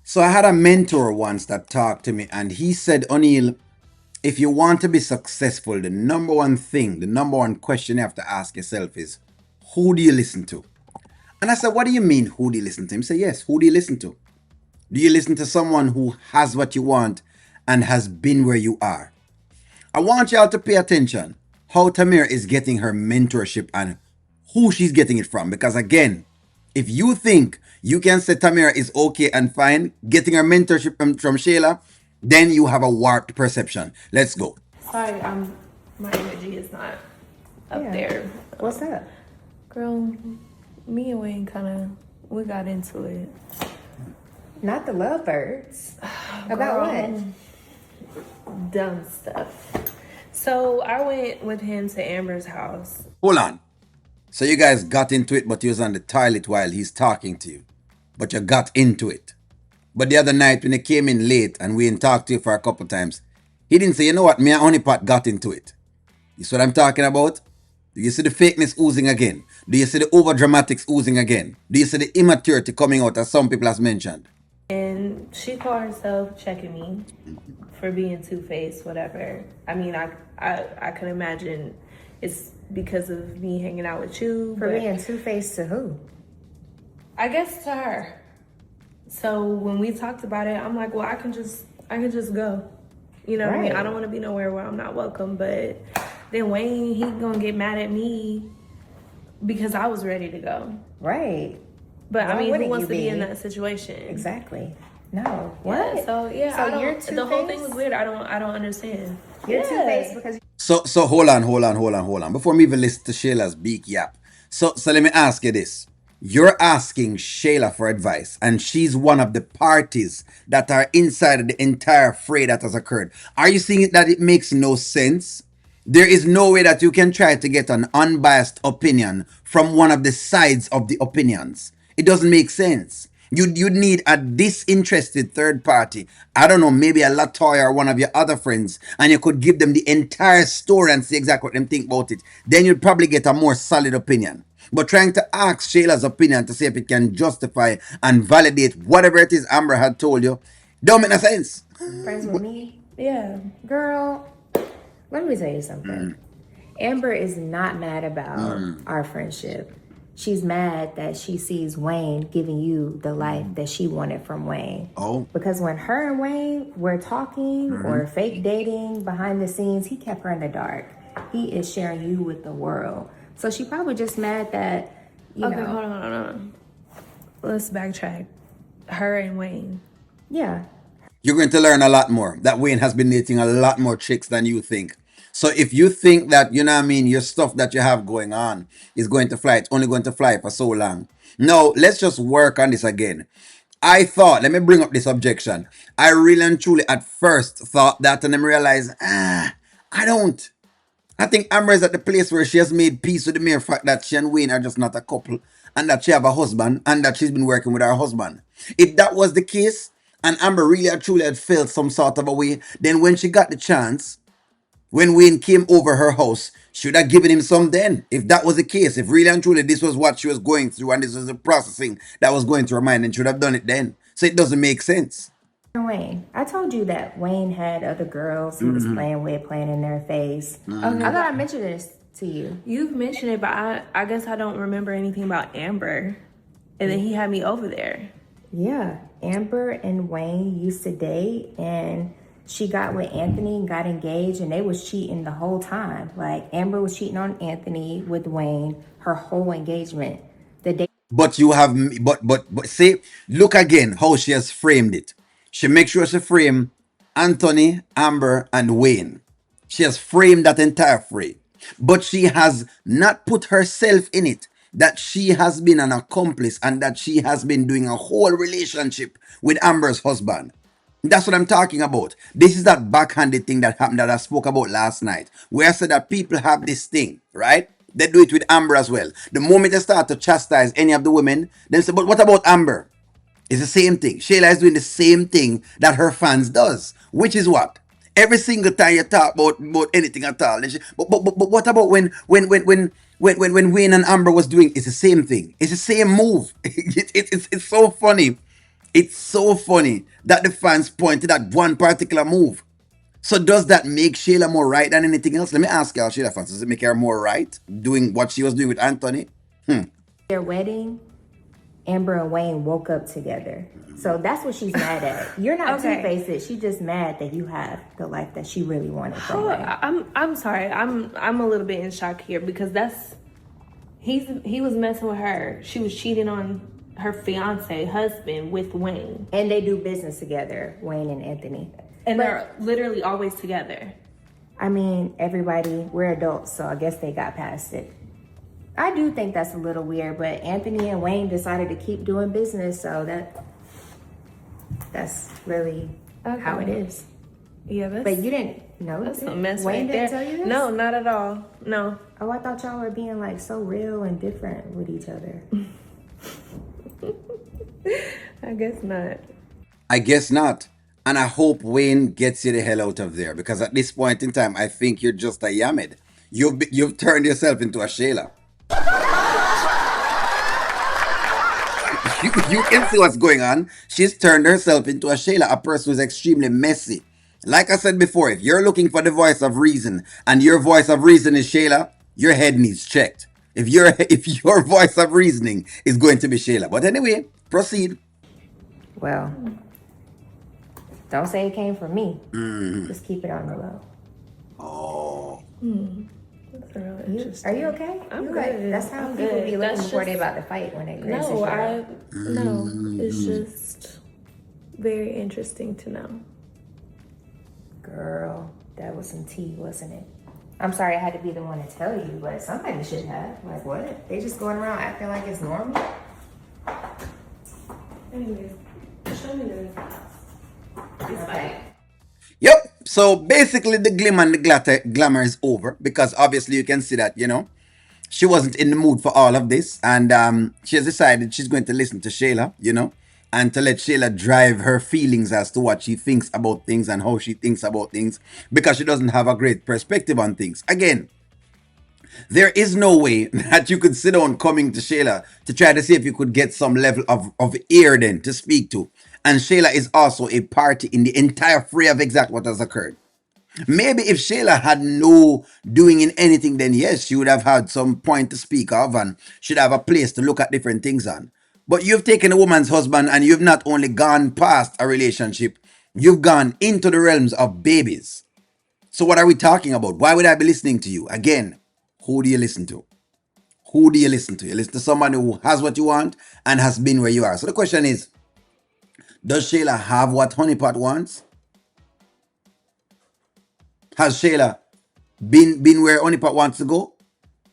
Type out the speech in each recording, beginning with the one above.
So I had a mentor once that talked to me, and he said, O'Neill, if you want to be successful, the number one thing, the number one question you have to ask yourself is, who do you listen to? And I said, what do you mean, who do you listen to? He said, yes, who do you listen to? Do you listen to someone who has what you want and has been where you are? I want y'all to pay attention how Tamir is getting her mentorship and who she's getting it from. Because again, if you think you can say Tamir is okay and fine getting her mentorship from Shayla, then you have a warped perception. Let's go. Sorry, my energy is not up there. What's up? Girl, me and Wayne we got into it. Not the lovebirds. About what? Dumb stuff. So I went with him to Amber's house. Hold on. So you guys got into it, but you was on the toilet while he's talking to you. But you got into it. But the other night when he came in late and we didn't talk to you for a couple times, he didn't say, you know what, me and Honeypot got into it. You see what I'm talking about? Do you see the fakeness oozing again? Do you see the over dramatics oozing again? Do you see the immaturity coming out as some people has mentioned? And she called herself checking me for being two-faced, whatever. I mean, I can imagine it's because of me hanging out with you. For being two-faced to who? I guess to her. So when we talked about it, I'm like, well, I can just go. You know what I mean? I don't want to be nowhere where I'm not welcome. But then Wayne, he gonna get mad at me because I was ready to go. Right. But I mean, who wants to be in that situation? Exactly. No. What? Yeah, so yeah, so you're the whole thing was weird. I don't understand. You're two-faced because So hold on. Before me even listen to Shayla's beak yap. So let me ask you this. You're asking Shayla for advice, and she's one of the parties that are inside of the entire fray that has occurred. Are you seeing it that it makes no sense? There is no way that you can try to get an unbiased opinion from one of the sides of the opinions. It doesn't make sense. You'd need a disinterested third party. I don't know, maybe a Latoya or one of your other friends, and you could give them the entire story and see exactly what them think about it. Then you'd probably get a more solid opinion. But trying to ask Shayla's opinion to see if it can justify and validate whatever it is Amber had told you, don't make no sense. friends with me. Yeah. Girl, let me tell you something. Amber is not mad about our friendship. She's mad that she sees Wayne giving you the life that she wanted from Wayne. Oh. Because when her and Wayne were talking or fake dating behind the scenes, he kept her in the dark. He is sharing you with the world. So she probably just mad that, you know. Hold on. Let's backtrack. Her and Wayne. Yeah. You're going to learn a lot more. That Wayne has been dating a lot more chicks than you think. So if you think that, you know what I mean, your stuff that you have going on is going to fly, it's only going to fly for so long. No, let's just work on this again. I thought, let me bring up this objection. I really and truly at first thought that and then realized, I don't. I think Amber is at the place where she has made peace with the mere fact that she and Wayne are just not a couple and that she have a husband and that she's been working with her husband. If that was the case and Amber really and truly had felt some sort of a way, then when she got the chance, when Wayne came over her house, she would have given him some then. If that was the case, if really and truly this was what she was going through and this was the processing that was going through her mind, then she would have done it then. So it doesn't make sense. Wayne, I told you that Wayne had other girls he was playing with, playing in their face. Okay, I thought I mentioned this to you. You've mentioned it, but I guess I don't remember anything about Amber. And then he had me over there. Yeah, Amber and Wayne used to date, and she got with Anthony and got engaged, and they was cheating the whole time. Like Amber was cheating on Anthony with Wayne her whole engagement. The day. But you have, but see, look again how she has framed it. She makes sure she frame Anthony, Amber, and Wayne. She has framed that entire frame. But she has not put herself in it. That she has been an accomplice and that she has been doing a whole relationship with Amber's husband. That's what I'm talking about. This is that backhanded thing that happened that I spoke about last night, where I said that people have this thing, right? They do it with Amber as well. The moment they start to chastise any of the women, they say, but what about Amber? It's the same thing. Shayla is doing the same thing that her fans does, which is what? Every single time you talk about anything at all. But what about when Wayne and Amber was doing? It's the same thing. It's the same move. It's so funny It's so funny that the fans pointed at one particular move. So does that make Shayla more right than anything else? Let me ask y'all, Shayla fans, does it make her more right doing what she was doing with Anthony? Their wedding, Amber and Wayne woke up together. So that's what she's mad at. You're not Okay. two-faced. She's just mad that you have the life that she really wanted from Wayne. I'm sorry. I'm a little bit in shock here because he was messing with her. She was cheating on her fiance husband with Wayne, And they do business together, Wayne and Anthony. and But, they're literally always together. I mean, everybody, we're adults, so I guess they got past it. I do think that's a little weird, but Anthony and Wayne decided to keep doing business, so that's really how it is. Yeah, But you didn't know that's this? a mess Wayne right didn't there. tell you this? No, not at all. No. Oh, I thought y'all were being like so real and different with each other. I guess not. I guess not. And I hope Wayne gets you the hell out of there because at this point in time, I think you're just a Yamid. You've turned yourself into a Shayla. You can see what's going on. She's turned herself into a Shayla, a person who's extremely messy. Like I said before, if you're looking for the voice of reason and your voice of reason is Shayla, your head needs checked. If your voice of reasoning is going to be Shayla. But anyway, proceed. Well, don't say it came from me. Just keep it on the low. Oh. That's really interesting. Are you okay? I'm You good. That's how I'm people good. be looking That's before they just- about to fight when they No, it's just very interesting to know. Girl, that was some tea, wasn't it? I'm sorry I had to be the one to tell you, but somebody should have. Like, what? They just going around acting like it's normal? Anyways, show me this. Okay. Yep. So basically, the glimmer and the glamour is over because obviously you can see that, she wasn't in the mood for all of this. And she has decided she's going to listen to Shayla, and to let Shayla drive her feelings as to what she thinks about things and how she thinks about things because she doesn't have a great perspective on things. Again, there is no way that you could sit down coming to Shayla to try to see if you could get some level of ear then to speak to. And Shayla is also a party in the entire fray of exactly what has occurred. Maybe if Shayla had no doing in anything, then yes, she would have had some point to speak of and should have a place to look at different things on. But you've taken a woman's husband and you've not only gone past a relationship, you've gone into the realms of babies. So what are we talking about? Why would I be listening to you? Again, who do you listen to? Who do you listen to? You listen to someone who has what you want and has been where you are. So the question is, does Shayla have what Honeypot wants? Has Shayla been where Honeypot wants to go?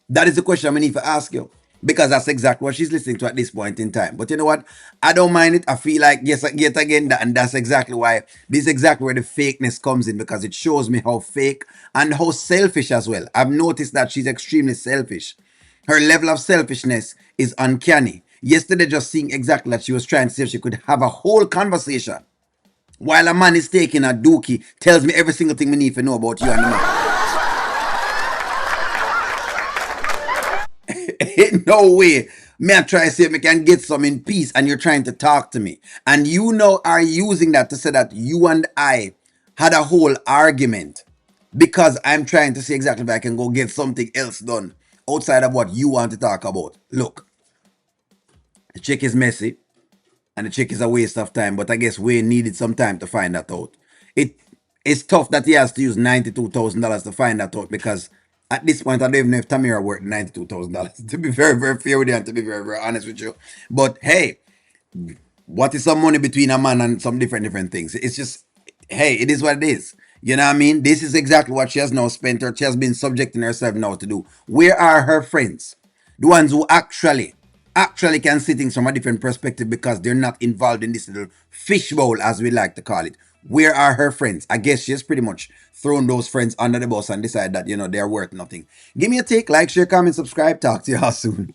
That is the question I need to ask you. Because that's exactly what she's listening to at this point in time. But you know what? I don't mind it. I feel like, yes, yet again, and that's exactly why, this is exactly where the fakeness comes in because it shows me how fake and how selfish as well. I've noticed that she's extremely selfish. Her level of selfishness is uncanny. Yesterday, just seeing exactly that she was trying to see if she could have a whole conversation while a man is taking a dookie, tells me every single thing we need to know about you and the man. Ain't no way. Me I try to say me can get some in peace and you're trying to talk to me. And you now are using that to say that you and I had a whole argument because I'm trying to see exactly if I can go get something else done outside of what you want to talk about. Look, the chick is messy and the chick is a waste of time, but I guess Wayne needed some time to find that out. It's tough that he has to use $92,000 to find that out because at this point I don't even know if Tamira worth $92,000. To be very, very fair with you and to be very, very honest with you. But hey, what is some money between a man and some different things? It's just, hey, it is what it is. You know what I mean? This is exactly what she has now spent her. She has been subjecting herself now to do. Where are her friends? The ones who actually can see things from a different perspective because they're not involved in this little fishbowl, as we like to call it. Where are her friends? I guess she's pretty much thrown those friends under the bus and decided that, they're worth nothing. Give me a take, like, share, comment, subscribe. Talk to y'all soon.